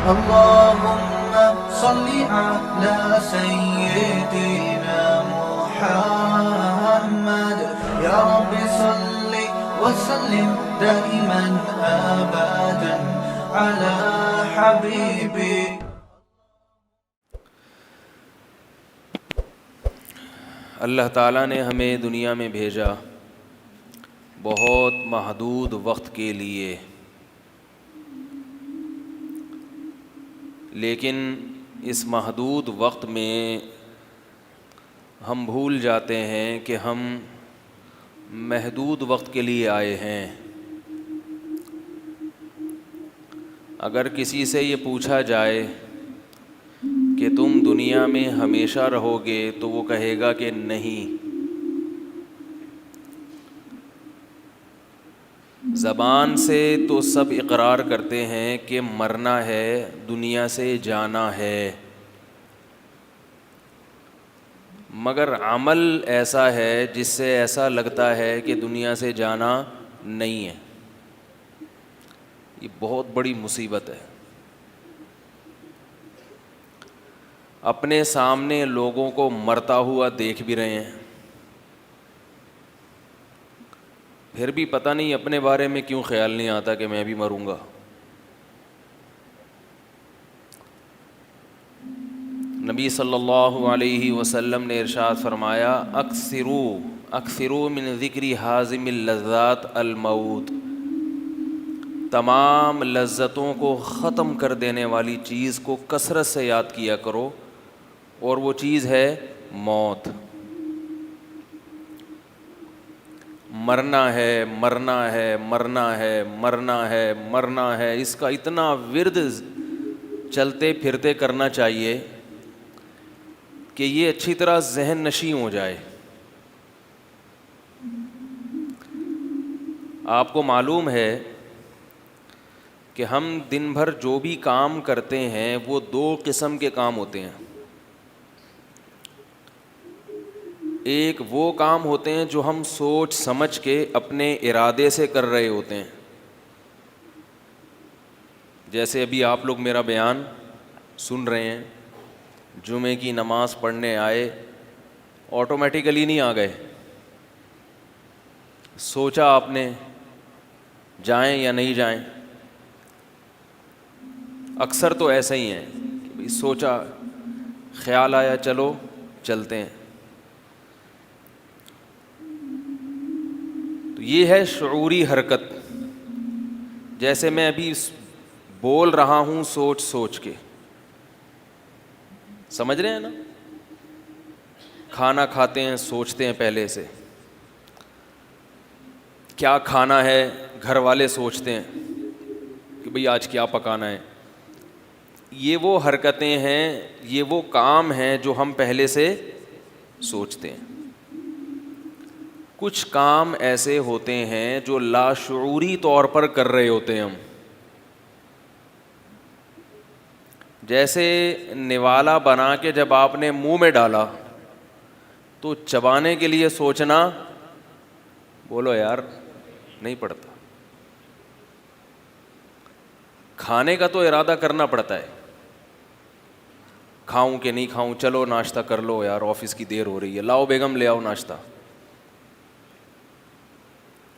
اللهم صل على سيدنا محمد يا رب صل وسلم دائما أبدا على حبيبي. اللہ تعالیٰ نے ہمیں دنیا میں بھیجا بہت محدود وقت کے لیے، لیکن اس محدود وقت میں ہم بھول جاتے ہیں کہ ہم محدود وقت کے لیے آئے ہیں۔ اگر کسی سے یہ پوچھا جائے کہ تم دنیا میں ہمیشہ رہو گے تو وہ کہے گا کہ نہیں۔ زبان سے تو سب اقرار کرتے ہیں کہ مرنا ہے، دنیا سے جانا ہے، مگر عمل ایسا ہے جس سے ایسا لگتا ہے کہ دنیا سے جانا نہیں ہے۔ یہ بہت بڑی مصیبت ہے۔ اپنے سامنے لوگوں کو مرتا ہوا دیکھ بھی رہے ہیں، پھر بھی پتہ نہیں اپنے بارے میں کیوں خیال نہیں آتا کہ میں بھی مروں گا۔ نبی صلی اللہ علیہ وسلم نے ارشاد فرمایا، اکثروا من ذکر حازم اللذات الموت۔ تمام لذتوں کو ختم کر دینے والی چیز کو کثرت سے یاد کیا کرو، اور وہ چیز ہے موت۔ مرنا ہے، مرنا ہے، مرنا ہے، مرنا ہے، مرنا ہے، اس کا اتنا ورد چلتے پھرتے کرنا چاہیے کہ یہ اچھی طرح ذہن نشیں ہو جائے۔ آپ کو معلوم ہے کہ ہم دن بھر جو بھی کام کرتے ہیں وہ دو قسم کے کام ہوتے ہیں۔ ایک وہ کام ہوتے ہیں جو ہم سوچ سمجھ کے اپنے ارادے سے کر رہے ہوتے ہیں، جیسے ابھی آپ لوگ میرا بیان سن رہے ہیں، جمعے کی نماز پڑھنے آئے، آٹومیٹیکلی نہیں آ گئے، سوچا آپ نے جائیں یا نہیں جائیں۔ اکثر تو ایسا ہی ہیں کہ بھئی سوچا، خیال آیا، چلو چلتے ہیں۔ تو یہ ہے شعوری حرکت، جیسے میں ابھی بول رہا ہوں سوچ سوچ کے، سمجھ رہے ہیں نا؟ کھانا کھاتے ہیں سوچتے ہیں پہلے سے، کیا کھانا ہے گھر والے سوچتے ہیں کہ بھئی آج کیا پکانا ہے۔ یہ وہ حرکتیں ہیں، یہ وہ کام ہیں جو ہم پہلے سے سوچتے ہیں۔ کچھ کام ایسے ہوتے ہیں جو لاشعوری طور پر کر رہے ہوتے ہیں ہم، جیسے نوالا بنا کے جب آپ نے منہ میں ڈالا تو چبانے کے لیے سوچنا، بولو یار، نہیں پڑتا۔ کھانے کا تو ارادہ کرنا پڑتا ہے، کھاؤں کہ نہیں کھاؤں، چلو ناشتہ کر لو یار، آفس کی دیر ہو رہی ہے، لاؤ بیگم لے آؤ ناشتہ،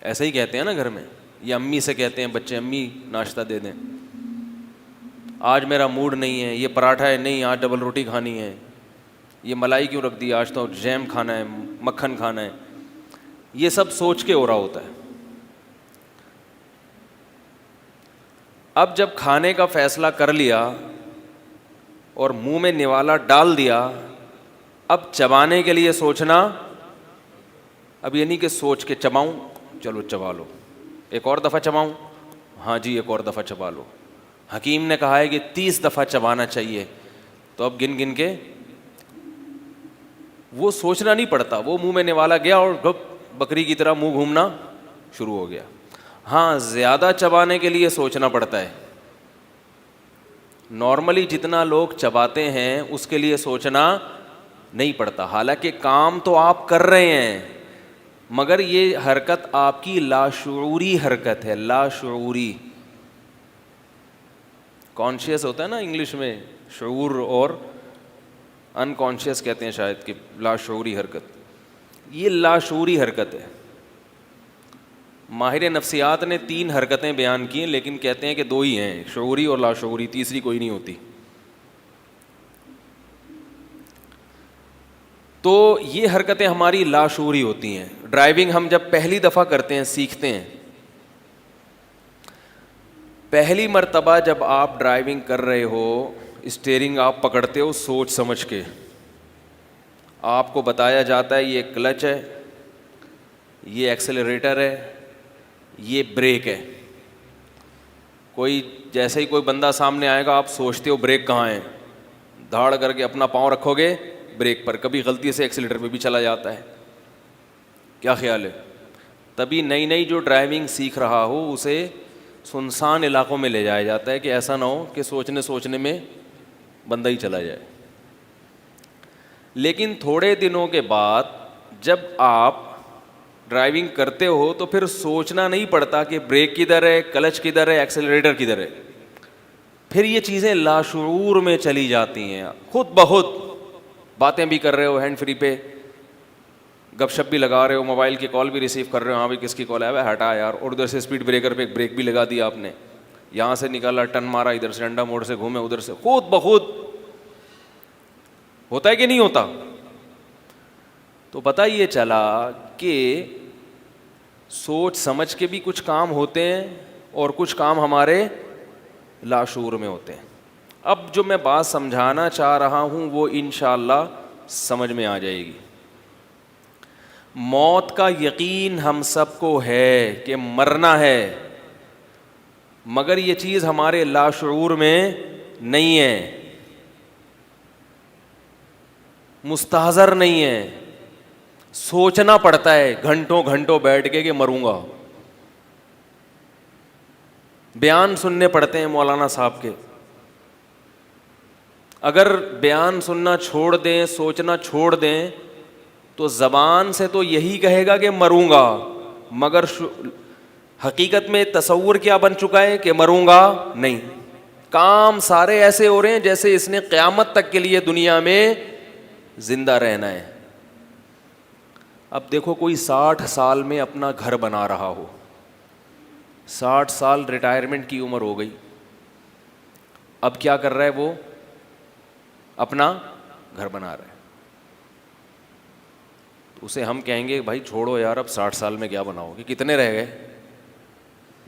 ایسا ہی کہتے ہیں نا گھر میں، یا امی سے کہتے ہیں بچے، امی ناشتہ دے دیں، آج میرا موڈ نہیں ہے، یہ پراٹھا ہے نہیں، آج ڈبل روٹی کھانی ہے، یہ ملائی کیوں رکھ دی، آج تو جیم کھانا ہے، مکھن کھانا ہے۔ یہ سب سوچ کے ہو رہا ہوتا ہے۔ اب جب کھانے کا فیصلہ کر لیا اور منہ میں نوالا ڈال دیا، اب چبانے کے لیے سوچنا، اب یہ نہیں کہ سوچ کے چباؤں، چلو چبا لو، ایک اور دفعہ چباؤں، ہاں جی ایک اور دفعہ چبا لو۔ حکیم نے کہا ہے کہ 30 دفعہ چبانا چاہیے، تو اب گن گن کے وہ سوچنا نہیں پڑتا، وہ منہ میں نوالا گیا اور بکری کی طرح منہ گھومنا شروع ہو گیا۔ ہاں زیادہ چبانے کے لیے سوچنا پڑتا ہے، نارملی جتنا لوگ چباتے ہیں اس کے لیے سوچنا نہیں پڑتا، حالانکہ کام تو آپ کر رہے ہیں، مگر یہ حرکت آپ کی لاشعوری حرکت ہے، لاشعوری۔ کانشیس ہوتا ہے نا انگلش میں، شعور اور انکانشیس کہتے ہیں شاید، کہ لاشعوری حرکت. یہ لاشعوری حرکت ہے. ماہر نفسیات نے 3 حرکتیں بیان کی ہیں، لیکن کہتے ہیں کہ 2 ہی ہیں، شعوری اور لاشعوری، تیسری کوئی نہیں ہوتی. تو یہ حرکتیں ہماری لاشعوری ہوتی ہیں. ڈرائیونگ ہم جب پہلی دفعہ کرتے ہیں، سیکھتے ہیں، پہلی مرتبہ جب آپ ڈرائیونگ کر رہے ہو، اسٹیئرنگ آپ پکڑتے ہو سوچ سمجھ کے. آپ کو بتایا جاتا ہے یہ کلچ ہے، یہ ایکسیلریٹر ہے، یہ بریک ہے. کوئی جیسے ہی کوئی بندہ سامنے آئے گا، آپ سوچتے ہو بریک کہاں ہے، دھاڑ کر کے اپنا پاؤں رکھو گے بریک پر. کبھی غلطی سے ایکسیلیٹر پہ بھی چلا جاتا ہے. کیا خیال ہے؟ تبھی نئی نئی جو ڈرائیونگ سیکھ رہا ہو اسے سنسان علاقوں میں لے جایا جاتا ہے کہ ایسا نہ ہو کہ سوچنے میں بندہ ہی چلا جائے. لیکن تھوڑے دنوں کے بعد جب آپ ڈرائیونگ کرتے ہو تو پھر سوچنا نہیں پڑتا کہ بریک کدھر ہے، کلچ کدھر ہے، ایکسیلریٹر کدھر ہے. پھر یہ چیزیں لاشعور میں چلی جاتی ہیں. خود بخود باتیں بھی کر رہے ہو ہینڈ فری پہ، گپ شپ بھی لگا رہے ہو، موبائل کی کال بھی ریسیو کر رہے ہو، ہاں بھی کس کی کال ہے، بھائی ہٹا یار، اور ادھر سے اسپیڈ بریکر پہ ایک بریک بھی لگا دیا آپ نے، یہاں سے نکالا ٹرن مارا، ادھر سے ڈنڈا موڑ سے گھومے، ادھر سے. خود بخود ہوتا ہے کہ نہیں ہوتا؟ تو پتہ یہ چلا کہ سوچ سمجھ کے بھی کچھ کام ہوتے ہیں اور کچھ کام ہمارے لاشعور میں ہوتے ہیں. اب جو میں بات سمجھانا چاہ رہا ہوں وہ انشاءاللہ سمجھ میں آ جائے گی. موت کا یقین ہم سب کو ہے کہ مرنا ہے، مگر یہ چیز ہمارے لاشعور میں نہیں ہے، مستحضر نہیں ہے. سوچنا پڑتا ہے گھنٹوں گھنٹوں بیٹھ کے کہ مروں گا. بیان سننے پڑتے ہیں مولانا صاحب کے. اگر بیان سننا چھوڑ دیں، سوچنا چھوڑ دیں، تو زبان سے تو یہی کہے گا کہ مروں گا، مگر حقیقت میں تصور کیا بن چکا ہے کہ مروں گا نہیں. کام سارے ایسے ہو رہے ہیں جیسے اس نے قیامت تک کے لیے دنیا میں زندہ رہنا ہے. اب دیکھو کوئی 60 سال میں اپنا گھر بنا رہا ہو، 60 سال ریٹائرمنٹ کی عمر ہو گئی، اب کیا کر رہا ہے؟ وہ اپنا گھر بنا رہا ہے. تو اسے ہم کہیں گے بھائی چھوڑو یار، اب 60 سال میں کیا بناؤ گے؟ کتنے رہ گئے؟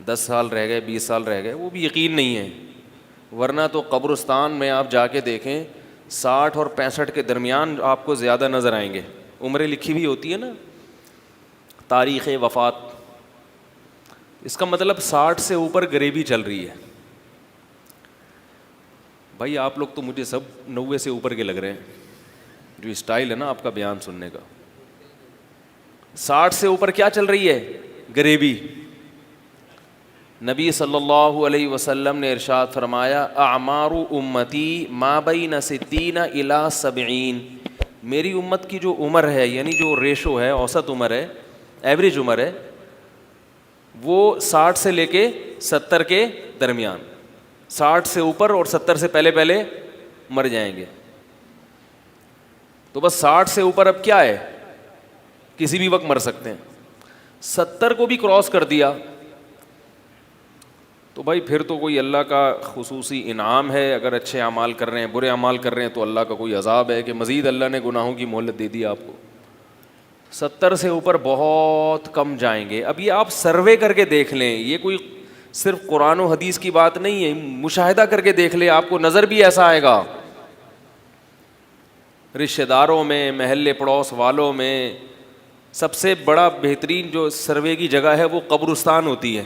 10 سال رہ گئے، 20 سال رہ گئے. وہ بھی یقین نہیں ہے. ورنہ تو قبرستان میں آپ جا کے دیکھیں 60 اور 65 کے درمیان آپ کو زیادہ نظر آئیں گے. عمریں لکھی ہوئی ہوتی ہے نا، تاریخ وفات. اس کا مطلب 60 سے اوپر غریبی چل رہی ہے. بھائی آپ لوگ تو مجھے سب 90 سے اوپر کے لگ رہے ہیں، جو اسٹائل ہے نا آپ کا بیان سننے کا. 60 سے اوپر کیا چل رہی ہے؟ غریبی. نبی صلی اللہ علیہ وسلم نے ارشاد فرمایا اعمار امتی ما بین 60 الی 70. میری امت کی جو عمر ہے، یعنی جو ریشو ہے، اوسط عمر ہے، ایوریج عمر ہے، وہ 60 سے لے کے 70 کے درمیان. 60 سے اوپر اور 70 سے پہلے مر جائیں گے. تو بس 60 سے اوپر اب کیا ہے؟ کسی بھی وقت مر سکتے ہیں. 70 کو بھی کراس کر دیا تو بھائی پھر تو کوئی اللہ کا خصوصی انعام ہے. اگر اچھے اعمال کر رہے ہیں، برے اعمال کر رہے ہیں تو اللہ کا کوئی عذاب ہے کہ مزید اللہ نے گناہوں کی مہلت دے دی آپ کو. 70 سے اوپر بہت کم جائیں گے. اب یہ آپ سروے کر کے دیکھ لیں، یہ کوئی صرف قرآن و حدیث کی بات نہیں ہے، مشاہدہ کر کے دیکھ لیں، آپ کو نظر بھی ایسا آئے گا. رشتہ داروں میں، محلے پڑوس والوں میں سب سے بڑا بہترین جو سروے کی جگہ ہے وہ قبرستان ہوتی ہے.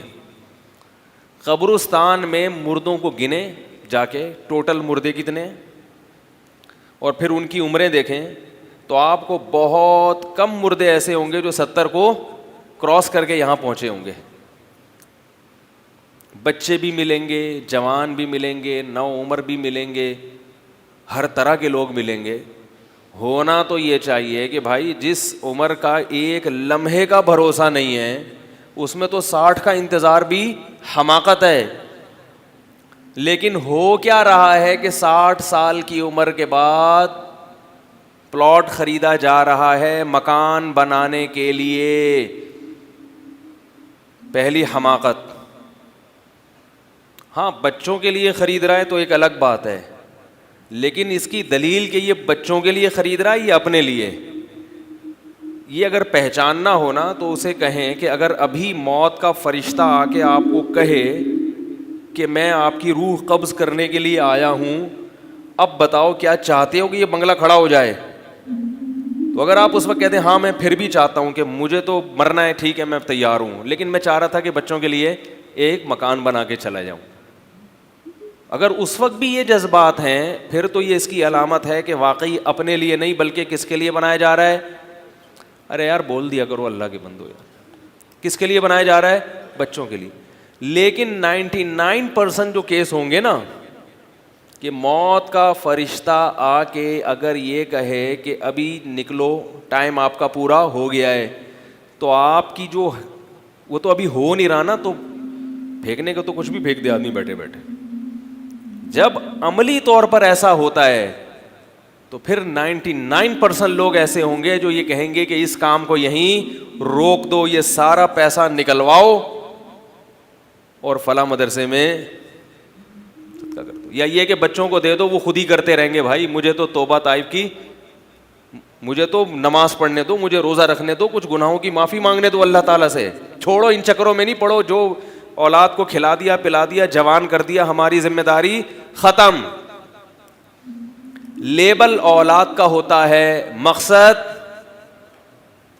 قبرستان میں مردوں کو گنے جا کے، ٹوٹل مردے کتنے، اور پھر ان کی عمریں دیکھیں تو آپ کو بہت کم مردے ایسے ہوں گے جو 70 کو کراس کر کے یہاں پہنچے ہوں گے. بچے بھی ملیں گے، جوان بھی ملیں گے، نو عمر بھی ملیں گے، ہر طرح کے لوگ ملیں گے. ہونا تو یہ چاہیے کہ بھائی جس عمر کا ایک لمحے کا بھروسہ نہیں ہے، اس میں تو 60 کا انتظار بھی حماقت ہے. لیکن ہو کیا رہا ہے کہ 60 سال کی عمر کے بعد پلاٹ خریدا جا رہا ہے مکان بنانے کے لیے. پہلی حماقت. ہاں بچوں کے لیے خرید رہا ہے تو ایک الگ بات ہے, لیکن اس کی دلیل کہ یہ بچوں کے لیے خرید رہا ہے یا اپنے لیے, یہ اگر پہچاننا ہونا تو اسے کہیں کہ اگر ابھی موت کا فرشتہ آ کے آپ کو کہے کہ میں آپ کی روح قبض کرنے کے لیے آیا ہوں, اب بتاؤ کیا چاہتے ہو کہ یہ بنگلہ کھڑا ہو جائے؟ تو اگر آپ اس وقت کہتے ہیں ہاں میں پھر بھی چاہتا ہوں کہ مجھے تو مرنا ہے, ٹھیک ہے میں تیار ہوں, لیکن میں چاہ رہا تھا کہ بچوں کے لیے ایک مکان بنا کے چلا جاؤں, اگر اس وقت بھی یہ جذبات ہیں پھر تو یہ اس کی علامت ہے کہ واقعی اپنے لیے نہیں بلکہ کس کے لیے بنایا جا رہا ہے. ارے یار بول دیا کرو اللہ کے بندو یار, کس کے لیے بنایا جا رہا ہے؟ بچوں کے لیے. لیکن 99% جو کیس ہوں گے نا کہ موت کا فرشتہ آ کے اگر یہ کہے کہ ابھی نکلو ٹائم آپ کا پورا ہو گیا ہے, تو آپ کی جو وہ تو ابھی ہو نہیں رہا نا, تو پھینکنے کا تو کچھ بھی پھینک دے آدمی بیٹھے بیٹھے. جب عملی طور پر ایسا ہوتا ہے تو پھر 99% لوگ ایسے ہوں گے جو یہ کہیں گے کہ اس کام کو یہیں روک دو, یہ سارا پیسہ نکلواؤ اور فلاں مدرسے میں صدقہ کر دو, یا یہ کہ بچوں کو دے دو وہ خود ہی کرتے رہیں گے. بھائی مجھے تو توبہ طائب کی, مجھے تو نماز پڑھنے دو, مجھے روزہ رکھنے دو, کچھ گناہوں کی معافی مانگنے دو اللہ تعالیٰ سے. چھوڑو ان چکروں میں نہیں پڑو, جو اولاد کو کھلا دیا پلا دیا جوان کر دیا ہماری ذمہ داری ختم. لیبل اولاد کا ہوتا ہے, مقصد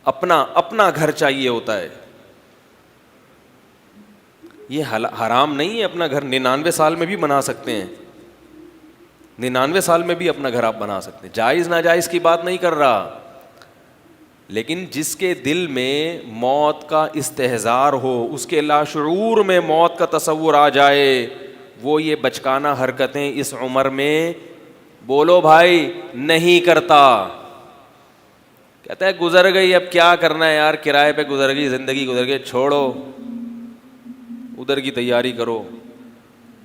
اپنا گھر چاہیے ہوتا ہے. یہ حرام نہیں ہے اپنا گھر, 99 سال میں بھی بنا سکتے ہیں, 99 سال میں بھی اپنا گھر آپ بنا سکتے ہیں, جائز ناجائز کی بات نہیں کر رہا. لیکن جس کے دل میں موت کا استحضار ہو, اس کے لاشعور میں موت کا تصور آ جائے, وہ یہ بچکانہ حرکتیں اس عمر میں بولو بھائی نہیں کرتا. کہتا ہے گزر گئی اب کیا کرنا ہے یار, کرائے پہ گزر گئی زندگی, گزر گئی, چھوڑو ادھر کی تیاری کرو.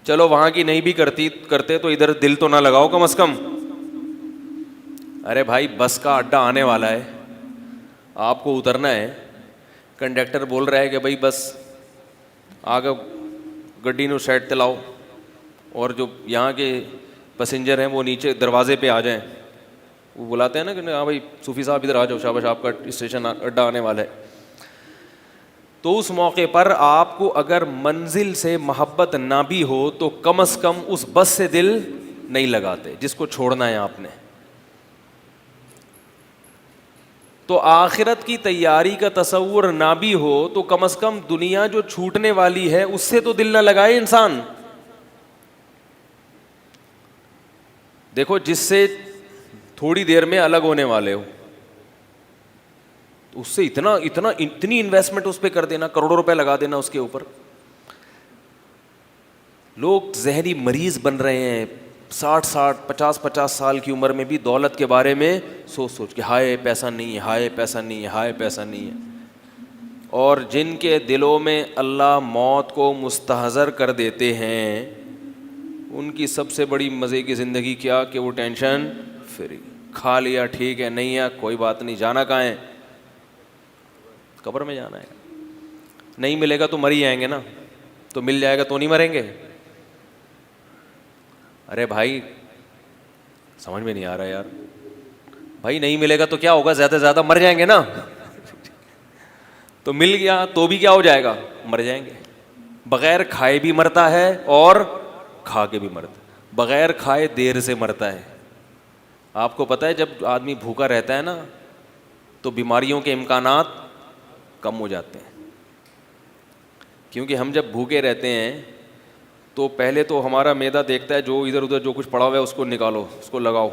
چلو وہاں کی نہیں بھی کرتے تو ادھر دل تو نہ لگاؤ کم از کم. ارے بھائی بس کا اڈا آنے والا ہے, آپ کو اترنا ہے, کنڈکٹر بول رہا ہے کہ بھائی بس آگے گڈی نو سائڈ تے لاؤ, اور جو یہاں کے پیسنجر ہیں وہ نیچے دروازے پہ آ جائیں. وہ بلاتے ہیں نا کہ ہاں بھائی صوفی صاحب ادھر آ جاؤ, شاباش آپ کا اسٹیشن اڈا آنے والا ہے. تو اس موقع پر آپ کو اگر منزل سے محبت نہ بھی ہو تو کم از کم اس بس سے دل نہیں لگاتے جس کو چھوڑنا ہے آپ نے. تو آخرت کی تیاری کا تصور نہ بھی ہو تو کم از کم دنیا جو چھوٹنے والی ہے اس سے تو دل نہ لگائے انسان. دیکھو جس سے تھوڑی دیر میں الگ ہونے والے ہو, اس سے اتنی انویسٹمنٹ اس پہ کر دینا, کروڑوں روپے لگا دینا اس کے اوپر. لوگ ذہنی مریض بن رہے ہیں 50 سال کی عمر میں بھی دولت کے بارے میں سوچ کے ہائے پیسہ نہیں ہے, ہائے پیسہ نہیں ہے, ہائے پیسہ نہیں ہے. اور جن کے دلوں میں اللہ موت کو مستحضر کر دیتے ہیں ان کی سب سے بڑی مزے کی زندگی کیا کہ وہ ٹینشن فری, کھا لیا ٹھیک ہے, نہیں ہے کوئی بات نہیں, جانا کہاں ہے؟ قبر میں جانا ہے. نہیں ملے گا تو مر ہی جائیں گے نا, تو مل جائے گا تو نہیں مریں گے. ارے بھائی سمجھ میں نہیں آ رہا یار, بھائی نہیں ملے گا تو کیا ہوگا, زیادہ سے زیادہ مر جائیں گے نا. تو مل گیا تو بھی کیا ہو جائے گا, مر جائیں گے. بغیر کھائے بھی مرتا ہے اور کھا کے بھی مرتا ہے. بغیر کھائے دیر سے مرتا ہے. آپ کو پتہ ہے جب آدمی بھوکا رہتا ہے نا تو بیماریوں کے امکانات کم ہو جاتے ہیں, کیونکہ ہم جب بھوکے رہتے ہیں تو پہلے تو ہمارا معدہ دیکھتا ہے جو ادھر ادھر جو کچھ پڑا ہوا ہے اس کو نکالو, اس کو لگاؤ.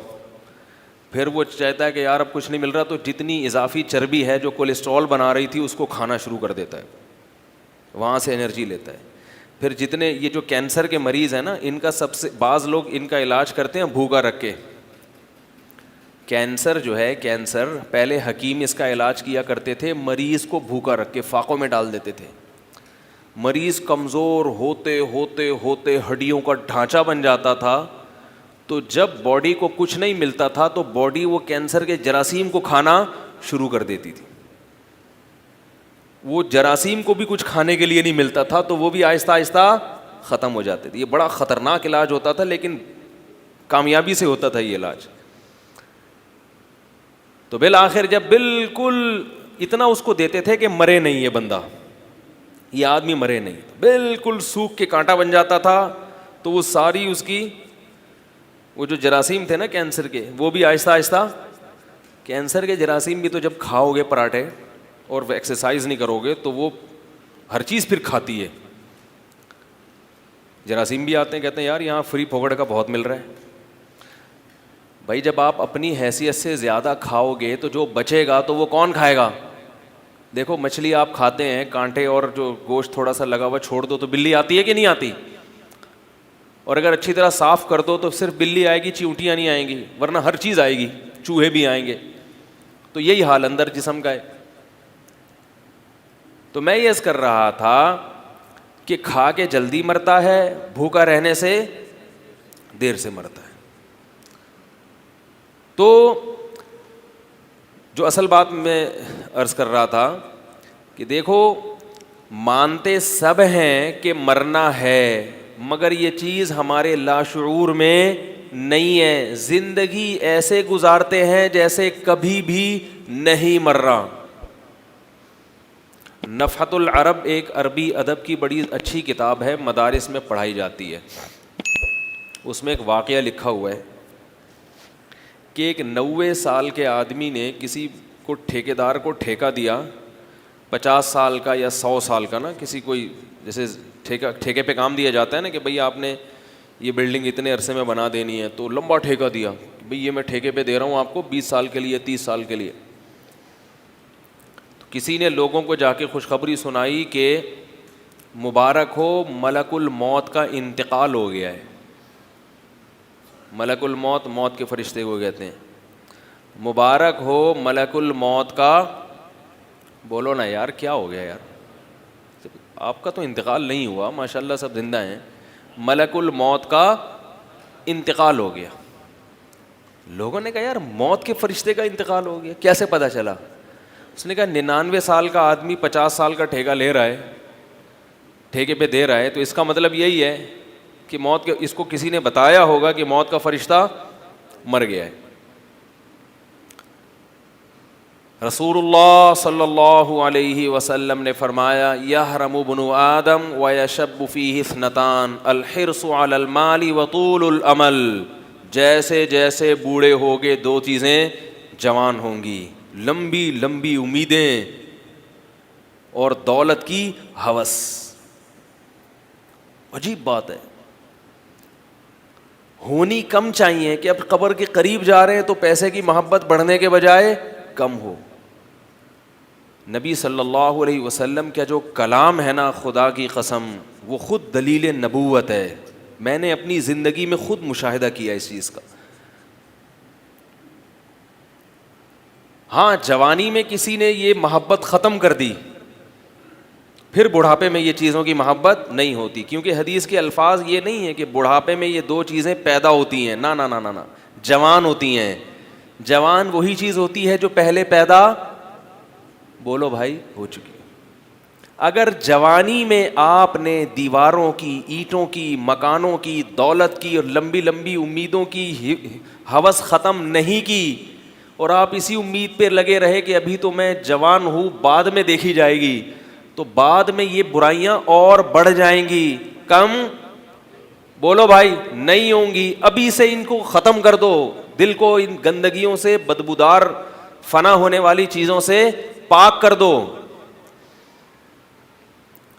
پھر وہ چاہتا ہے کہ یار اب کچھ نہیں مل رہا تو جتنی اضافی چربی ہے جو کولیسٹرول بنا رہی تھی اس کو کھانا شروع کر دیتا ہے, وہاں سے انرجی لیتا ہے. پھر جتنے یہ جو کینسر کے مریض ہیں نا ان کا سب سے بعض لوگ ان کا علاج کرتے ہیں بھوکا رکھ کے. کینسر جو ہے, کینسر پہلے حکیم اس کا علاج کیا کرتے تھے, مریض کو بھوکا رکھ کے فاقوں میں ڈال دیتے تھے. مریض کمزور ہوتے ہوتے ہوتے ہڈیوں کا ڈھانچہ بن جاتا تھا، تو جب باڈی کو کچھ نہیں ملتا تھا تو باڈی وہ کینسر کے جراثیم کو کھانا شروع کر دیتی تھی. وہ جراثیم کو بھی کچھ کھانے کے لیے نہیں ملتا تھا تو وہ بھی آہستہ آہستہ ختم ہو جاتے تھے. یہ بڑا خطرناک علاج ہوتا تھا لیکن کامیابی سے ہوتا تھا یہ علاج. تو بالآخر جب بالکل اتنا اس کو دیتے تھے کہ مرے نہیں یہ بندہ، یہ آدمی مرے نہیں، بالکل سوکھ کے کانٹا بن جاتا تھا، تو وہ ساری اس کی وہ جو جراثیم تھے نا کینسر کے، وہ بھی آہستہ آہستہ، کینسر کے جراثیم بھی تو جب کھاؤ گے پراٹھے اور ایکسرسائز نہیں کرو گے تو وہ ہر چیز پھر کھاتی ہے. جراثیم بھی آتے ہیں، کہتے ہیں یار یہاں فری پھوکٹ کا بہت مل رہا ہے. بھائی جب آپ اپنی حیثیت سے زیادہ کھاؤ گے تو جو بچے گا تو وہ کون کھائے گا؟ دیکھو مچھلی آپ کھاتے ہیں، کانٹے اور جو گوشت تھوڑا سا لگا ہوا چھوڑ دو تو بلی آتی ہے کہ نہیں آتی؟ اور اگر اچھی طرح صاف کر دو تو صرف بلی آئے گی، چیونٹیاں نہیں آئیں گی، ورنہ ہر چیز آئے گی، چوہے بھی آئیں گے. تو یہی حال اندر جسم کا ہے. تو میں یہ عرض کر رہا تھا کہ کھا کے جلدی مرتا ہے، بھوکا رہنے سے دیر سے مرتا ہے. تو جو اصل بات میں عرض کر رہا تھا کہ دیکھو مانتے سب ہیں کہ مرنا ہے، مگر یہ چیز ہمارے لاشعور میں نہیں ہے. زندگی ایسے گزارتے ہیں جیسے کبھی بھی نہیں مر رہا. نفحۃ العرب ایک عربی ادب کی بڑی اچھی کتاب ہے، مدارس میں پڑھائی جاتی ہے. اس میں ایک واقعہ لکھا ہوا ہے کہ ایک 90 سال کے آدمی نے کسی کو ٹھیکیدار کو ٹھیکہ دیا 50 سال کا یا 100 سال کا، نا کسی کوئی جیسے ٹھیکے پہ کام دیا جاتا ہے نا کہ بھئی آپ نے یہ بلڈنگ اتنے عرصے میں بنا دینی ہے، تو لمبا ٹھیکہ دیا، بھئی یہ میں ٹھیکے پہ دے رہا ہوں آپ کو 20 سال کے لیے، 30 سال کے لیے. تو کسی نے لوگوں کو جا کے خوشخبری سنائی کہ مبارک ہو ملک الموت کا انتقال ہو گیا ہے. ملک الموت، موت کے فرشتے کو کہتے ہیں. مبارک ہو ملک الموت کا، بولو نا یار کیا ہو گیا یار، آپ کا تو انتقال نہیں ہوا، ماشاءاللہ سب زندہ ہیں. ملک الموت کا انتقال ہو گیا. لوگوں نے کہا یار موت کے فرشتے کا انتقال ہو گیا، کیسے پتہ چلا؟ اس نے کہا 99 سال کا آدمی 50 سال کا ٹھیکہ لے رہا ہے، ٹھیکے پہ دے رہا ہے، تو اس کا مطلب یہی ہے کہ موت کے، اس کو کسی نے بتایا ہوگا کہ موت کا فرشتہ مر گیا ہے. رسول اللہ صلی اللہ علیہ وسلم نے فرمایا یحرم ابن آدم ویشب فیہ اثنتان الحرص علی المال وطول الامل. جیسے جیسے بوڑھے ہوگے دو چیزیں جوان ہوں گی، لمبی لمبی امیدیں اور دولت کی ہوس. عجیب بات ہے، ہونی کم چاہیے کہ اب قبر کے قریب جا رہے ہیں تو پیسے کی محبت بڑھنے کے بجائے کم ہو. نبی صلی اللہ علیہ وسلم کا جو کلام ہے نا، خدا کی قسم وہ خود دلیل نبوت ہے. میں نے اپنی زندگی میں خود مشاہدہ کیا اس چیز کا. ہاں جوانی میں کسی نے یہ محبت ختم کر دی، پھر بڑھاپے میں یہ چیزوں کی محبت نہیں ہوتی، کیونکہ حدیث کے الفاظ یہ نہیں ہے کہ بڑھاپے میں یہ دو چیزیں پیدا ہوتی ہیں، نہ نہ نہ نہ، جوان ہوتی ہیں. جوان وہی چیز ہوتی ہے جو پہلے پیدا، بولو بھائی، ہو چکی. اگر جوانی میں آپ نے دیواروں کی، اینٹوں کی، مکانوں کی، دولت کی اور لمبی لمبی امیدوں کی ہوس ختم نہیں کی اور آپ اسی امید پہ لگے رہے کہ ابھی تو میں جوان ہوں، بعد میں دیکھی جائے گی، تو بعد میں یہ برائیاں اور بڑھ جائیں گی، کم، بولو بھائی، نہیں ہوں گی. ابھی سے ان کو ختم کر دو، دل کو ان گندگیوں سے، بدبودار فنا ہونے والی چیزوں سے پاک کر دو.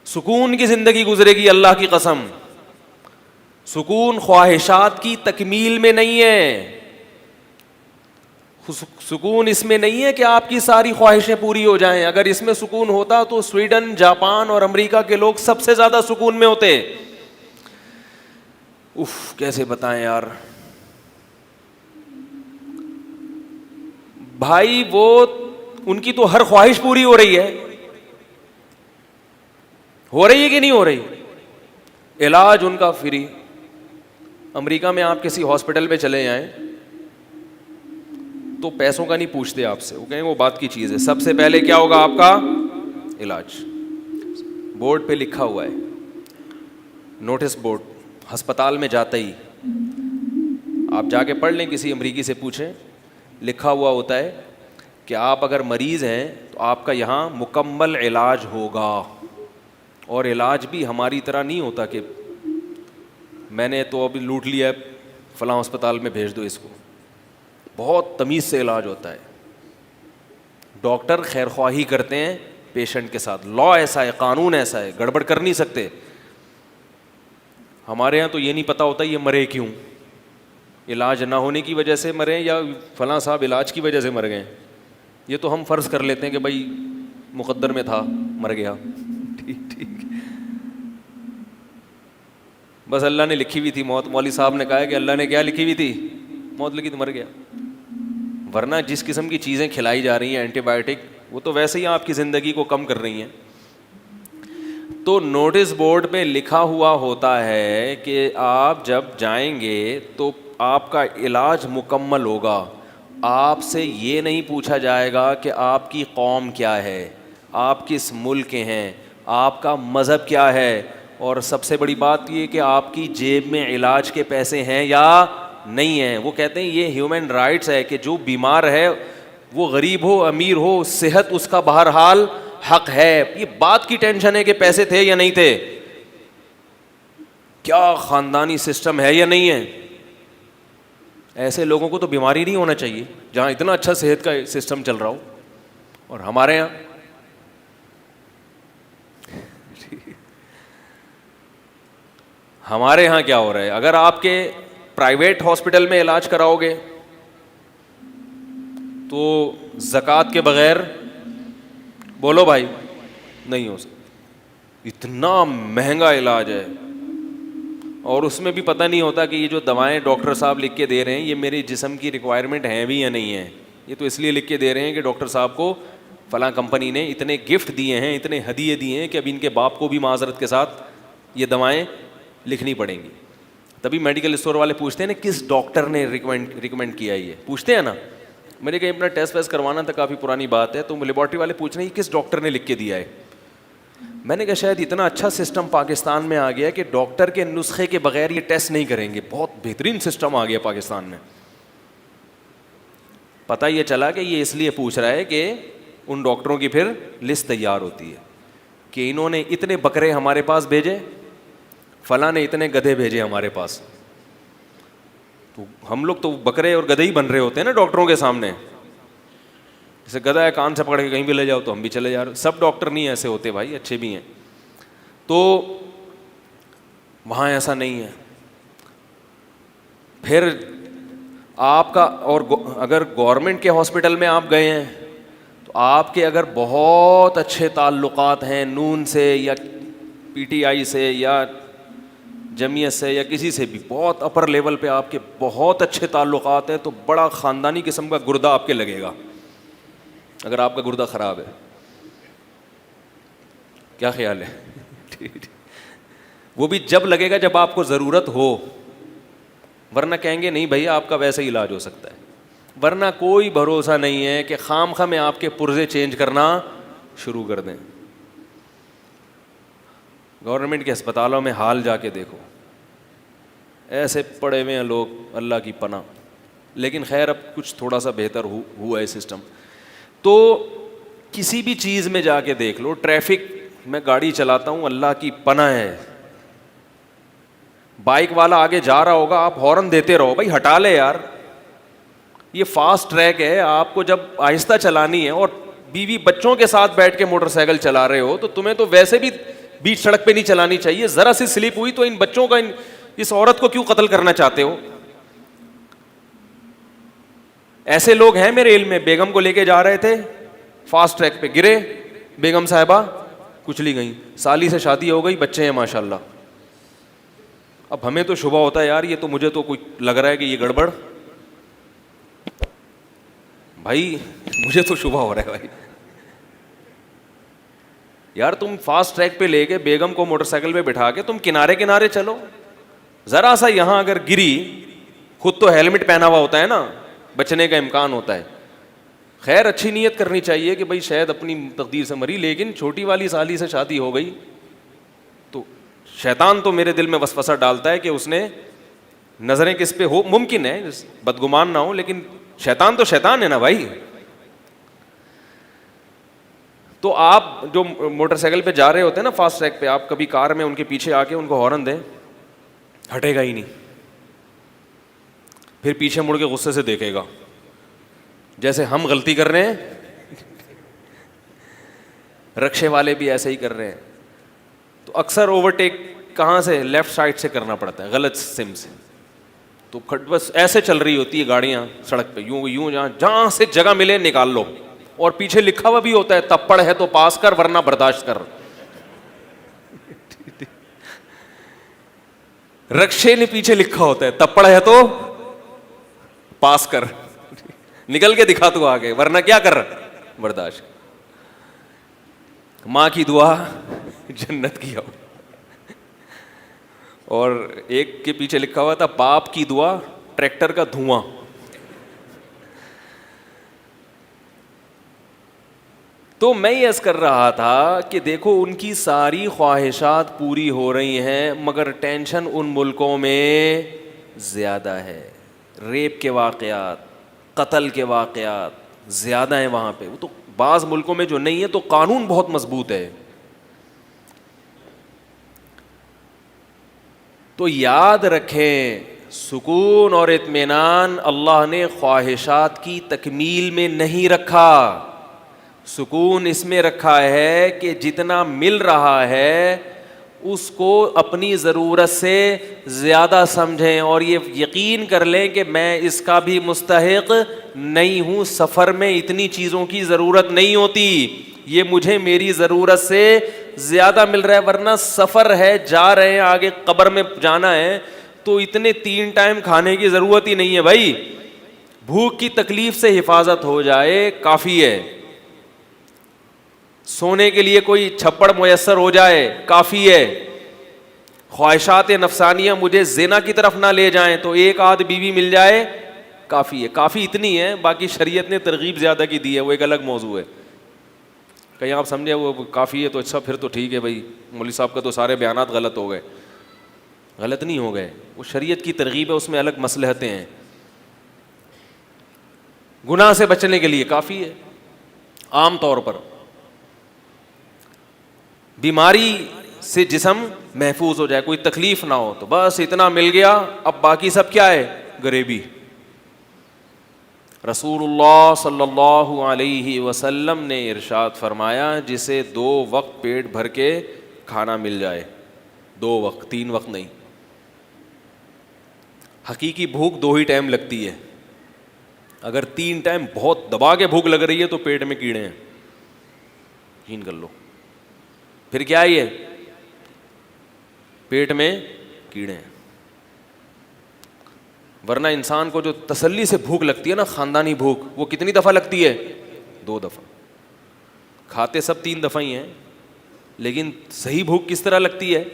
سکون کی زندگی گزرے گی، اللہ کی قسم. سکون خواہشات کی تکمیل میں نہیں ہے، سکون اس میں نہیں ہے کہ آپ کی ساری خواہشیں پوری ہو جائیں. اگر اس میں سکون ہوتا تو سویڈن، جاپان اور امریکہ کے لوگ سب سے زیادہ سکون میں ہوتے. کیسے بتائیں یار بھائی، وہ ان کی تو ہر خواہش پوری ہو رہی ہے. ہو رہی ہے کہ نہیں ہو رہی؟ علاج ان کا فری. امریکہ میں آپ کسی ہاسپٹل میں چلے جائیں تو پیسوں کا نہیں پوچھتے آپ سے, وہ کہیں وہ بات کی چیز ہے, سب سے پہلے کیا ہوگا آپ کا علاج. بورڈ پہ لکھا ہوا ہے, نوٹس بورڈ, ہسپتال میں جاتے ہی آپ جا کے پڑھ لیں, کسی امریکی سے پوچھیں, لکھا ہوا ہوتا ہے کہ آپ اگر مریض ہیں تو آپ کا یہاں مکمل علاج ہوگا. اور علاج بھی ہماری طرح نہیں ہوتا کہ میں نے تو ابھی لوٹ لیا فلاں ہسپتال میں بھیج دو اس کو. بہت تمیز سے علاج ہوتا ہے. ڈاکٹر خیر خواہی کرتے ہیں پیشنٹ کے ساتھ. لا ایسا ہے, قانون ایسا ہے, گڑبڑ کر نہیں سکتے. ہمارے یہاں تو یہ نہیں پتہ ہوتا یہ مرے کیوں, علاج نہ ہونے کی وجہ سے مرے یا فلاں صاحب علاج کی وجہ سے مر گئے. یہ تو ہم فرض کر لیتے ہیں کہ بھائی مقدر میں تھا مر گیا, ٹھیک. بس اللہ نے لکھی ہوئی تھی موت. مولوی صاحب نے کہا ہے کہ اللہ نے کیا لکھی ہوئی تھی, موت لکھی تو مر گیا. ورنہ جس قسم کی چیزیں کھلائی جا رہی ہیں اینٹی بائیوٹک, وہ تو ویسے ہی آپ کی زندگی کو کم کر رہی ہیں. تو نوٹس بورڈ پہ لکھا ہوا ہوتا ہے کہ آپ جب جائیں گے تو آپ کا علاج مکمل ہوگا. آپ سے یہ نہیں پوچھا جائے گا کہ آپ کی قوم کیا ہے, آپ کس ملک کے ہیں, آپ کا مذہب کیا ہے, اور سب سے بڑی بات یہ کہ آپ کی جیب میں علاج کے پیسے ہیں یا نہیں ہیں. وہ کہتے ہیں یہ ہیومن رائٹس ہے کہ جو بیمار ہے وہ غریب ہو امیر ہو, صحت اس کا بہرحال حق ہے. یہ بات کی ٹینشن ہے کہ پیسے تھے یا نہیں تھے, کیا خاندانی سسٹم ہے یا نہیں ہے. ایسے لوگوں کو تو بیماری نہیں ہونا چاہیے جہاں اتنا اچھا صحت کا سسٹم چل رہا ہو. اور ہمارے یہاں کیا ہو رہا ہے, اگر آپ کے پرائیویٹ ہاسپٹل میں علاج کراؤ گے تو زکوٰۃ کے بغیر بولو بھائی نہیں ہو سکتا. اتنا مہنگا علاج ہے, اور اس میں بھی پتہ نہیں ہوتا کہ یہ جو دوائیں ڈاکٹر صاحب لکھ کے دے رہے ہیں یہ میری جسم کی ریکوائرمنٹ ہیں بھی یا نہیں ہیں. یہ تو اس لیے لکھ کے دے رہے ہیں کہ ڈاکٹر صاحب کو فلاں کمپنی نے اتنے گفٹ دیے ہیں, اتنے ہدیے دیے ہیں کہ اب ان کے باپ کو بھی معذرت کے ساتھ یہ دوائیں لکھنی پڑیں گی. تبھی میڈیکل اسٹور والے پوچھتے ہیں نا کس ڈاکٹر نے ریکمینڈ کیا, یہ پوچھتے ہیں نا. میں نے کہیں اپنا ٹیسٹ ویسٹ کروانا تھا, کافی پرانی بات ہے, تو لیبارٹری والے پوچھ رہے ہیں کس ڈاکٹر نے لکھ کے دیا ہے. میں نے کہا شاید اتنا اچھا سسٹم پاکستان میں آ گیا کہ ڈاکٹر کے نسخے کے بغیر یہ ٹیسٹ نہیں کریں گے. بہت بہترین سسٹم آ گیا پاکستان میں. پتہ یہ چلا کہ یہ اس لیے پوچھ رہا ہے کہ ان ڈاکٹروں کی پھر لسٹ تیار ہوتی ہے کہ انہوں نے اتنے بکرے ہمارے پاس بھیجے, فلاں نے اتنے گدھے بھیجے ہمارے پاس. تو ہم لوگ تو بکرے اور گدھے ہی بن رہے ہوتے ہیں نا ڈاکٹروں کے سامنے. جیسے گدھا ہے کان سے پکڑ کے کہیں بھی لے جاؤ تو ہم بھی چلے جا رہے. سب ڈاکٹر نہیں ایسے ہوتے بھائی, اچھے بھی ہیں. تو وہاں ایسا نہیں ہے. پھر آپ کا, اور اگر گورنمنٹ کے ہاسپٹل میں آپ گئے ہیں تو آپ کے اگر بہت اچھے تعلقات ہیں نون سے یا پی ٹی آئی سے یا جمعیت سے یا کسی سے بھی, بہت اپر لیول پہ آپ کے بہت اچھے تعلقات ہیں, تو بڑا خاندانی قسم کا گردہ آپ کے لگے گا اگر آپ کا گردہ خراب ہے. کیا خیال ہے؟ وہ بھی جب لگے گا جب آپ کو ضرورت ہو, ورنہ کہیں گے نہیں بھائی آپ کا ویسے ہی علاج ہو سکتا ہے. ورنہ کوئی بھروسہ نہیں ہے کہ خام خواہ میں آپ کے پرزے چینج کرنا شروع کر دیں. گورنمنٹ کے اسپتالوں میں حال جا کے دیکھو, ایسے پڑے ہوئے ہیں لوگ, اللہ کی پناہ. لیکن خیر اب کچھ تھوڑا سا بہتر ہوا ہے سسٹم. تو کسی بھی چیز میں جا کے دیکھ لو, ٹریفک میں گاڑی چلاتا ہوں, اللہ کی پناہ ہے, بائک والا آگے جا رہا ہوگا, آپ ہارن دیتے رہو, بھائی ہٹا لے یار, یہ فاسٹ ٹریک ہے, آپ کو جب آہستہ چلانی ہے اور بیوی بچوں کے ساتھ بیٹھ کے موٹر سائیکل چلا رہے ہو تو تمہیں تو ویسے بھی بیچ سڑک پہ نہیں چلانی چاہیے. ذرا سی سلپ ہوئی تو ان بچوں کا, اس عورت کو کیوں قتل کرنا چاہتے ہو؟ ایسے لوگ ہیں میرے علم میں, بیگم کو لے کے جا رہے تھے فاسٹ ٹریک پہ, گرے, بیگم صاحبہ کچلی گئیں, سالی سے شادی ہو گئی, بچے ہیں ماشاءاللہ. اب ہمیں تو شبہ ہوتا ہے یار یہ تو مجھے تو کوئی لگ رہا ہے کہ یہ گڑبڑ, بھائی مجھے تو شبہ ہو رہا ہے بھائی. یار تم فاسٹ ٹریک پہ لے کے بیگم کو موٹر سائیکل پہ بٹھا کے تم کنارے کنارے چلو, ذرا سا یہاں اگر گری, خود تو ہیلمٹ پہنا ہوا ہوتا ہے نا, بچنے کا امکان ہوتا ہے. خیر اچھی نیت کرنی چاہیے کہ بھائی شاید اپنی تقدیر سے مری, لیکن چھوٹی والی سالی سے شادی ہو گئی تو شیطان تو میرے دل میں وسوسہ ڈالتا ہے کہ اس نے نظریں کس پہ ہو, ممکن ہے بدگمان نہ ہو, لیکن شیطان تو شیطان ہے نا بھائی. تو آپ جو موٹر سائیکل پہ جا رہے ہوتے ہیں نا فاسٹ ٹریک پہ, آپ کبھی کار میں ان کے پیچھے آ کے ان کو ہارن دیں, ہٹے گا ہی نہیں, پھر پیچھے مڑ کے غصے سے دیکھے گا جیسے ہم غلطی کر رہے ہیں. رکشے والے بھی ایسے ہی کر رہے ہیں. تو اکثر اوورٹیک کہاں سے, لیفٹ سائڈ سے کرنا پڑتا ہے, غلط سم سے. تو بس ایسے چل رہی ہوتی ہے گاڑیاں سڑک پہ, یوں یوں جہاں سے جگہ ملے نکال لو, اور پیچھے لکھا ہوا بھی ہوتا ہے تپڑ ہے تو پاس کر ورنہ برداشت کر. رکشے نے پیچھے لکھا ہوتا ہے تپڑ ہے تو پاس کر, نکل کے دکھا تو آگے ورنہ کیا کر برداشت. ماں کی دعا جنت کی ہو, اور ایک کے پیچھے لکھا ہوا تھا باپ کی دعا ٹریکٹر کا دھواں. تو میں یہ عرض کر رہا تھا کہ دیکھو ان کی ساری خواہشات پوری ہو رہی ہیں, مگر ٹینشن ان ملکوں میں زیادہ ہے. ریپ کے واقعات, قتل کے واقعات زیادہ ہیں وہاں پہ. وہ تو بعض ملکوں میں جو نہیں ہے تو قانون بہت مضبوط ہے. تو یاد رکھیں سکون اور اطمینان اللہ نے خواہشات کی تکمیل میں نہیں رکھا, سکون اس میں رکھا ہے کہ جتنا مل رہا ہے اس کو اپنی ضرورت سے زیادہ سمجھیں, اور یہ یقین کر لیں کہ میں اس کا بھی مستحق نہیں ہوں. سفر میں اتنی چیزوں کی ضرورت نہیں ہوتی, یہ مجھے میری ضرورت سے زیادہ مل رہا ہے. ورنہ سفر ہے, جا رہے ہیں آگے قبر میں جانا ہے, تو اتنے 3 ٹائم کھانے کی ضرورت ہی نہیں ہے بھائی. بھوک کی تکلیف سے حفاظت ہو جائے کافی ہے, سونے کے لیے کوئی چھپڑ میسر ہو جائے کافی ہے, خواہشات نفسانیہ مجھے زنا کی طرف نہ لے جائیں تو 1 آدھ بیوی مل جائے کافی ہے. کافی اتنی ہے, باقی شریعت نے ترغیب زیادہ کی دی ہے, وہ ایک الگ موضوع ہے. کہیں آپ سمجھے وہ کافی ہے تو اچھا پھر تو ٹھیک ہے بھائی, مولوی صاحب کا تو سارے بیانات غلط ہو گئے. غلط نہیں ہو گئے, وہ شریعت کی ترغیب ہے, اس میں الگ مصلحتیں ہیں. گناہ سے بچنے کے لیے کافی ہے. عام طور پر بیماری سے جسم محفوظ ہو جائے, کوئی تکلیف نہ ہو, تو بس اتنا مل گیا. اب باقی سب کیا ہے, غریبی. رسول اللہ صلی اللہ علیہ وسلم نے ارشاد فرمایا جسے 2 وقت پیٹ بھر کے کھانا مل جائے, 2 وقت 3 وقت نہیں. حقیقی بھوک 2 ہی ٹائم لگتی ہے. اگر 3 ٹائم بہت دبا کے بھوک لگ رہی ہے تو پیٹ میں کیڑے ہیں, یقین کر لو. پھر کیا ہے, یہ پیٹ میں کیڑے ہیں. ورنہ انسان کو جو تسلی سے بھوک لگتی ہے نا, خاندانی بھوک, وہ کتنی دفعہ لگتی ہے, 2 دفعہ. کھاتے سب 3 دفعہ ہی ہیں, لیکن صحیح بھوک کس طرح لگتی ہے,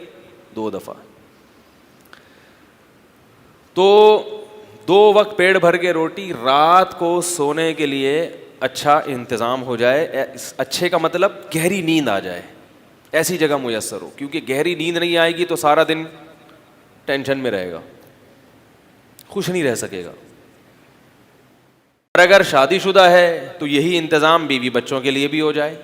2 دفعہ. تو 2 وقت پیٹ بھر کے روٹی, رات کو سونے کے لیے اچھا انتظام ہو جائے. اچھے کا مطلب گہری نیند آ جائے, ایسی جگہ میسر ہو, کیونکہ گہری نیند نہیں آئے گی تو سارا دن ٹینشن میں رہے گا, خوش نہیں رہ سکے گا. اور اگر شادی شدہ ہے تو یہی انتظام بیوی بچوں کے لیے بھی ہو جائے.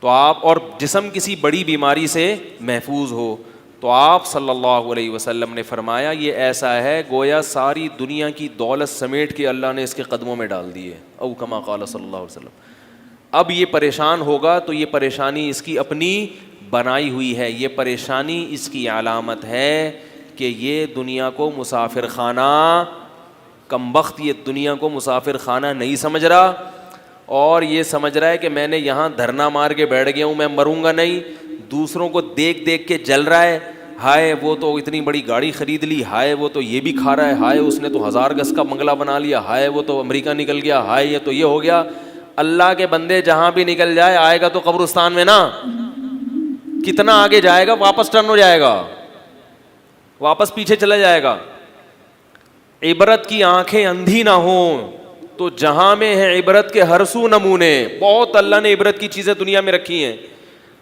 تو آپ, اور جسم کسی بڑی بیماری سے محفوظ ہو, تو آپ صلی اللہ علیہ وسلم نے فرمایا یہ ایسا ہے گویا ساری دنیا کی دولت سمیٹ کے اللہ نے اس کے قدموں میں ڈال دی ہے, او کما قال صلی اللہ علیہ وسلم. اب یہ پریشان ہوگا تو یہ پریشانی اس کی اپنی بنائی ہوئی ہے, یہ پریشانی اس کی علامت ہے کہ یہ دنیا کو مسافر خانہ, کمبخت یہ دنیا کو مسافر خانہ نہیں سمجھ رہا, اور یہ سمجھ رہا ہے کہ میں نے یہاں دھرنا مار کے بیٹھ گیا ہوں, میں مروں گا نہیں. دوسروں کو دیکھ دیکھ کے جل رہا ہے, ہائے وہ تو اتنی بڑی گاڑی خرید لی, ہائے وہ تو یہ بھی کھا رہا ہے, ہائے اس نے تو 1000 گز کا بنگلہ بنا لیا, ہائے وہ تو امریکہ نکل گیا, ہائے یہ تو یہ ہو گیا. اللہ کے بندے جہاں بھی نکل جائے آئے گا تو قبرستان میں نا, کتنا آگے جائے گا, واپس ٹرن ہو جائے گا, واپس پیچھے چلا جائے گا. عبرت کی آنکھیں اندھی نہ ہوں تو جہاں میں ہے عبرت کے ہر سو نمونے. بہت اللہ نے عبرت کی چیزیں دنیا میں رکھی ہیں.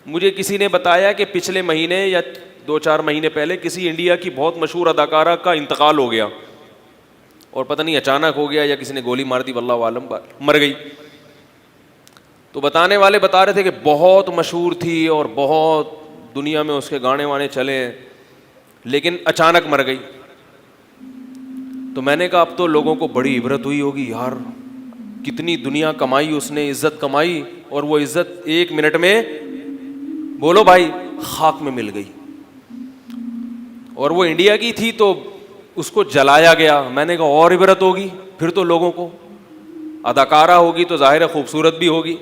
مجھے کسی نے بتایا کہ پچھلے مہینے یا 2-4 مہینے پہلے کسی انڈیا کی بہت مشہور اداکارہ کا انتقال ہو گیا, اور پتہ نہیں اچانک ہو گیا یا کسی نے گولی مار دی, واللہ عالم, مر گئی. تو بتانے والے بتا رہے تھے کہ بہت مشہور تھی اور بہت دنیا میں اس کے گانے وانے چلے, لیکن اچانک مر گئی. تو میں نے کہا اب تو لوگوں کو بڑی عبرت ہوئی ہوگی, یار کتنی دنیا کمائی اس نے, عزت کمائی, اور وہ عزت 1 منٹ میں بولو بھائی خاک میں مل گئی. اور وہ انڈیا کی تھی تو اس کو جلایا گیا. میں نے کہا اور عبرت ہوگی پھر تو لوگوں کو, اداکارہ ہوگی تو ظاہر ہے خوبصورت بھی ہوگی,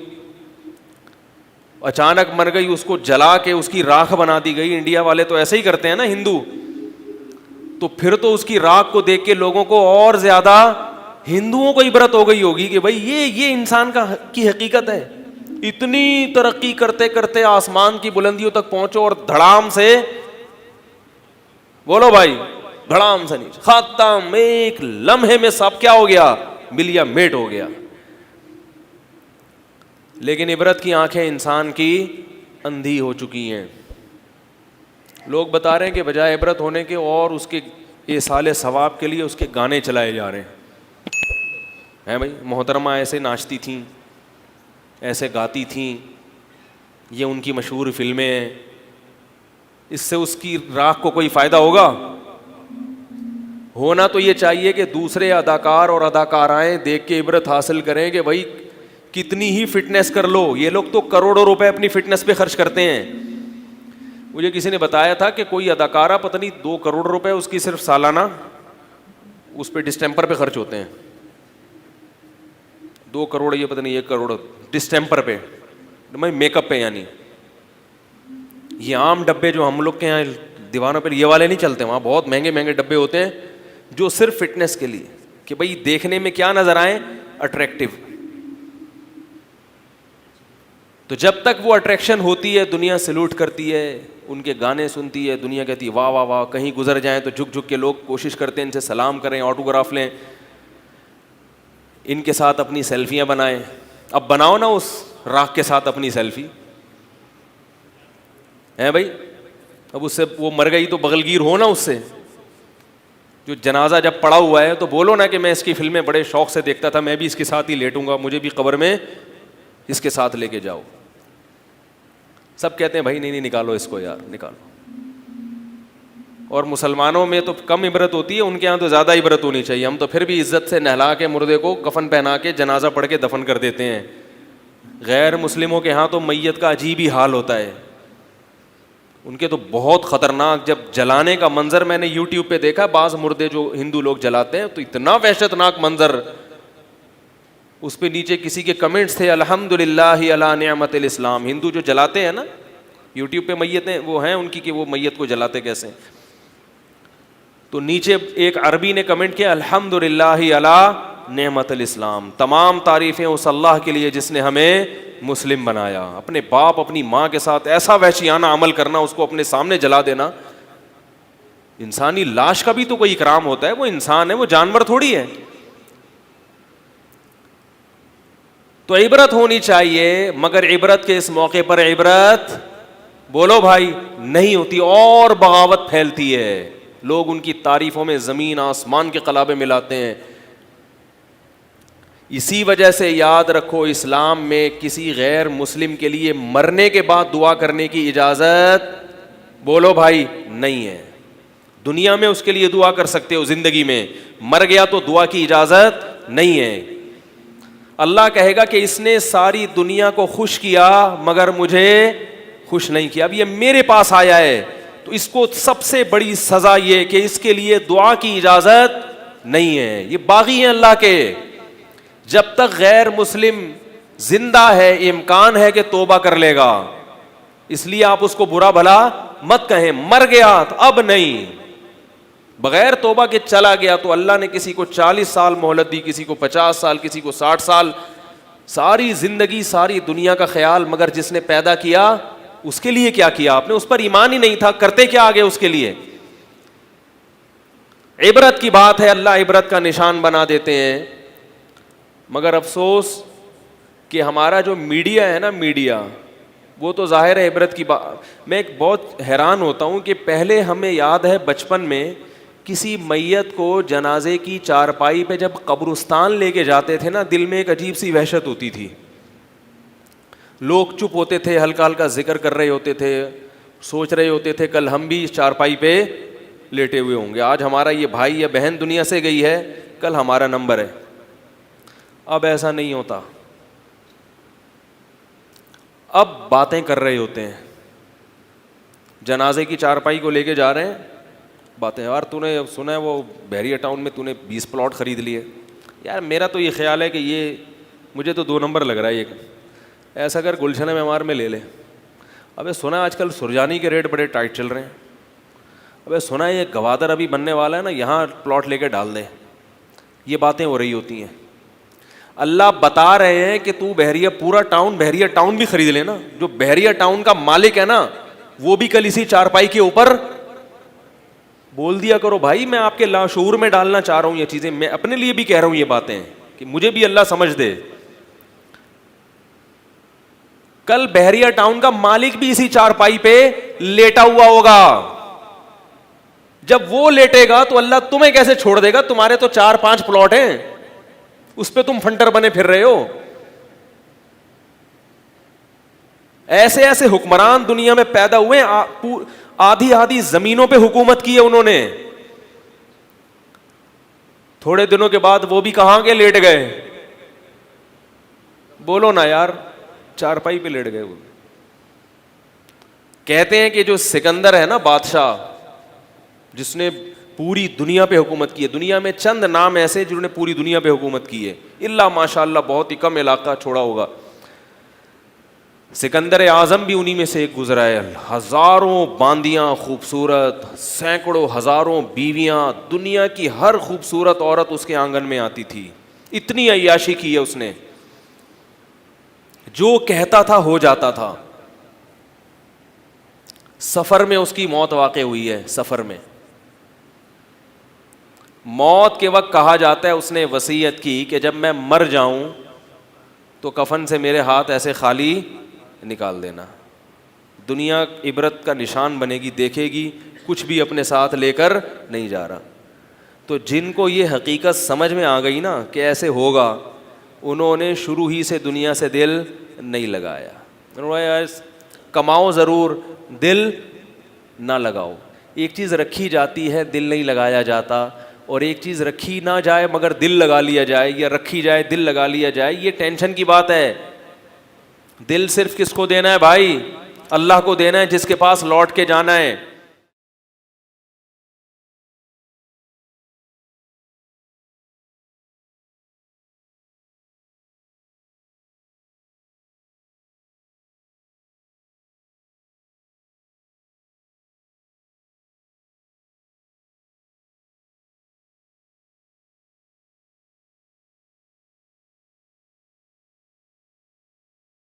اچانک مر گئی, اس کو جلا کے اس کی راکھ بنا دی گئی. انڈیا والے تو ایسے ہی کرتے ہیں نا ہندو, تو پھر تو اس کی راکھ کو دیکھ کے لوگوں کو اور زیادہ ہندوؤں کو عبرت ہو گئی ہوگی کہ بھائی یہ انسان کی حقیقت ہے. اتنی ترقی کرتے کرتے آسمان کی بلندیوں تک پہنچو اور دھڑام سے بولو بھائی, دھڑام سے نیچے ختم, ایک لمحے میں سب کیا ہو گیا, ملیا میٹ ہو گیا. لیکن عبرت کی آنکھیں انسان کی اندھی ہو چکی ہیں. لوگ بتا رہے ہیں کہ بجائے عبرت ہونے کے اور اس کے ایصال ثواب کے لیے اس کے گانے چلائے جا رہے ہیں بھائی. محترمہ ایسے ناچتی تھیں, ایسے گاتی تھیں, یہ ان کی مشہور فلمیں ہیں, اس سے اس کی راکھ کو کوئی فائدہ ہوگا؟ ہونا تو یہ چاہیے کہ دوسرے اداکار اور اداکارائیں دیکھ کے عبرت حاصل کریں کہ بھائی کتنی ہی فٹنس کر لو, یہ لوگ تو کروڑوں روپے اپنی فٹنس پہ خرچ کرتے ہیں. مجھے کسی نے بتایا تھا کہ کوئی اداکارہ پتہ نہیں 2 کروڑ روپے اس کی صرف سالانہ اس پہ ڈسٹیمپر پہ خرچ ہوتے ہیں. 2 کروڑ, یہ پتہ نہیں 1 کروڑ ڈسٹیمپر پہ, میک اپ پہ. یعنی یہ عام ڈبے جو ہم لوگ کے یہاں دیوانوں پہ یہ والے نہیں چلتے, وہاں بہت مہنگے مہنگے ڈبے ہوتے ہیں جو صرف فٹنس کے لیے, کہ بھائی دیکھنے میں کیا نظر آئے, اٹریکٹیو. تو جب تک وہ اٹریکشن ہوتی ہے دنیا سلوٹ کرتی ہے, ان کے گانے سنتی ہے, دنیا کہتی ہے واہ واہ واہ. کہیں گزر جائیں تو جھک جھک کے لوگ کوشش کرتے ہیں ان سے سلام کریں, آٹوگراف لیں, ان کے ساتھ اپنی سیلفیاں بنائیں. اب بناؤ نا اس راکھ کے ساتھ اپنی سیلفی, ہے بھائی. اب اس سے وہ مر گئی تو بغلگیر ہو نا اس سے. جو جنازہ جب پڑا ہوا ہے تو بولو نا کہ میں اس کی فلمیں بڑے شوق سے دیکھتا تھا, میں بھی اس کے ساتھ ہی لیٹوں گا, مجھے بھی قبر میں اس کے ساتھ لے کے جاؤ. سب کہتے ہیں بھائی نہیں نکالو اس کو یار, نکالو. اور مسلمانوں میں تو کم عبرت ہوتی ہے, ان کے یہاں تو زیادہ عبرت ہونی چاہیے. ہم تو پھر بھی عزت سے نہلا کے مردے کو کفن پہنا کے جنازہ پڑھ کے دفن کر دیتے ہیں. غیر مسلموں کے ہاں تو میت کا عجیب ہی حال ہوتا ہے. ان کے تو بہت خطرناک, جب جلانے کا منظر میں نے یوٹیوب پہ دیکھا, بعض مردے جو ہندو لوگ جلاتے ہیں تو اتنا وحشتناک منظر. اس پہ نیچے کسی کے کمنٹس تھے الحمدللہ علی نعمت الاسلام. ہندو جو جلاتے ہیں نا یوٹیوب پہ میتیں, وہ ہیں ان کی کہ وہ میت کو جلاتے کیسے. تو نیچے ایک عربی نے کمنٹ کیا الحمدللہ علی نعمت الاسلام, تمام تعریفیں اس اللہ کے لیے جس نے ہمیں مسلم بنایا. اپنے باپ اپنی ماں کے ساتھ ایسا وحشیانہ عمل کرنا, اس کو اپنے سامنے جلا دینا. انسانی لاش کا بھی تو کوئی اکرام ہوتا ہے, وہ انسان ہے, وہ جانور تھوڑی ہے. تو عبرت ہونی چاہیے, مگر عبرت کے اس موقع پر عبرت بولو بھائی نہیں ہوتی, اور بغاوت پھیلتی ہے. لوگ ان کی تعریفوں میں زمین آسمان کے قلابے ملاتے ہیں. اسی وجہ سے یاد رکھو, اسلام میں کسی غیر مسلم کے لیے مرنے کے بعد دعا کرنے کی اجازت بولو بھائی نہیں ہے. دنیا میں اس کے لیے دعا کر سکتے ہو, زندگی میں. مر گیا تو دعا کی اجازت نہیں ہے. اللہ کہے گا کہ اس نے ساری دنیا کو خوش کیا مگر مجھے خوش نہیں کیا. اب یہ میرے پاس آیا ہے تو اس کو سب سے بڑی سزا یہ کہ اس کے لیے دعا کی اجازت نہیں ہے. یہ باغی ہیں اللہ کے. جب تک غیر مسلم زندہ ہے امکان ہے کہ توبہ کر لے گا, اس لیے آپ اس کو برا بھلا مت کہیں. مر گیا تو اب نہیں, بغیر توبہ کے چلا گیا تو اللہ نے کسی کو 40 سال مہلت دی, کسی کو 50 سال, کسی کو 60 سال. ساری زندگی ساری دنیا کا خیال، مگر جس نے پیدا کیا اس کے لیے کیا کیا آپ نے؟ اس پر ایمان ہی نہیں تھا، کرتے کیا آگے اس کے لیے؟ عبرت کی بات ہے، اللہ عبرت کا نشان بنا دیتے ہیں، مگر افسوس کہ ہمارا جو میڈیا ہے نا، میڈیا وہ تو ظاہر ہے عبرت کی بات. میں ایک بہت حیران ہوتا ہوں کہ پہلے ہمیں یاد ہے بچپن میں کسی میت کو جنازے کی چارپائی پہ جب قبرستان لے کے جاتے تھے نا، دل میں ایک عجیب سی وحشت ہوتی تھی. لوگ چپ ہوتے تھے، ہلکا ہلکا ذکر کر رہے ہوتے تھے، سوچ رہے ہوتے تھے کل ہم بھی چارپائی پہ لیٹے ہوئے ہوں گے، آج ہمارا یہ بھائی یا بہن دنیا سے گئی ہے، کل ہمارا نمبر ہے. اب ایسا نہیں ہوتا، اب باتیں کر رہے ہوتے ہیں. جنازے کی چارپائی کو لے کے جا رہے ہیں، باتیں، یار تو نے سنا ہے وہ بحریہ ٹاؤن میں تو نے 20 پلاٹ خرید لیے. یار میرا تو یہ خیال ہے کہ یہ مجھے تو 2 نمبر لگ رہا ہے، یہ ایسا کر گلشن معمار میں لے لے. ابے سنا آج کل سرجانی کے ریٹ بڑے ٹائٹ چل رہے ہیں. ابے سنا ہے یہ گوادر ابھی بننے والا ہے نا، یہاں پلاٹ لے کے ڈال دے. یہ باتیں ہو رہی ہوتی ہیں. اللہ بتا رہے ہیں کہ تو بحریہ پورا ٹاؤن، بحریہ ٹاؤن بھی خرید لینا. جو بحریہ ٹاؤن کا مالک ہے نا، وہ بھی کل اسی چارپائی کے اوپر بول دیا کرو بھائی میں آپ کے لاشعور میں ڈالنا چاہ رہا ہوں یہ چیزیں، میں اپنے لیے بھی کہہ رہا ہوں یہ باتیں کہ مجھے بھی اللہ سمجھ دے. کل بحریہ ٹاؤن کا مالک بھی اسی چارپائی پہ لیٹا ہوا ہوگا. جب وہ لیٹے گا تو اللہ تمہیں کیسے چھوڑ دے گا؟ تمہارے تو 4-5 پلاٹ ہیں، اس پہ تم فنٹر بنے پھر رہے ہو. ایسے ایسے حکمران دنیا میں پیدا ہوئے، آدھی آدھی زمینوں پہ حکومت کی ہے انہوں نے. تھوڑے دنوں کے بعد وہ بھی کہاں کے لیٹ گئے؟ بولو نا یار، چارپائی پہ لیٹ گئے. وہ کہتے ہیں کہ جو سکندر ہے نا بادشاہ، جس نے پوری دنیا پہ حکومت کی ہے، دنیا میں چند نام ایسے جنہوں نے پوری دنیا پہ حکومت کی ہے، اللہ ماشاء اللہ بہت ہی کم علاقہ چھوڑا ہوگا. سکندر اعظم بھی انہی میں سے ایک گزرا ہے. ہزاروں باندیاں خوبصورت، سینکڑوں ہزاروں بیویاں، دنیا کی ہر خوبصورت عورت اس کے آنگن میں آتی تھی. اتنی عیاشی کی ہے اس نے، جو کہتا تھا ہو جاتا تھا. سفر میں اس کی موت واقع ہوئی ہے. سفر میں موت کے وقت کہا جاتا ہے اس نے وصیت کی کہ جب میں مر جاؤں تو کفن سے میرے ہاتھ ایسے خالی نکال دینا. دنیا عبرت کا نشان بنے گی، دیکھے گی کچھ بھی اپنے ساتھ لے کر نہیں جا رہا. تو جن کو یہ حقیقت سمجھ میں آ گئی نا کہ ایسے ہوگا، انہوں نے شروع ہی سے دنیا سے دل نہیں لگایا. کماؤ ضرور، دل نہ لگاؤ. ایک چیز رکھی جاتی ہے دل نہیں لگایا جاتا، اور ایک چیز رکھی نہ جائے مگر دل لگا لیا جائے، یا رکھی جائے دل لگا لیا جائے. یہ ٹینشن کی بات ہے. دل صرف کس کو دینا ہے بھائی؟ اللہ کو دینا ہے، جس کے پاس لوٹ کے جانا ہے.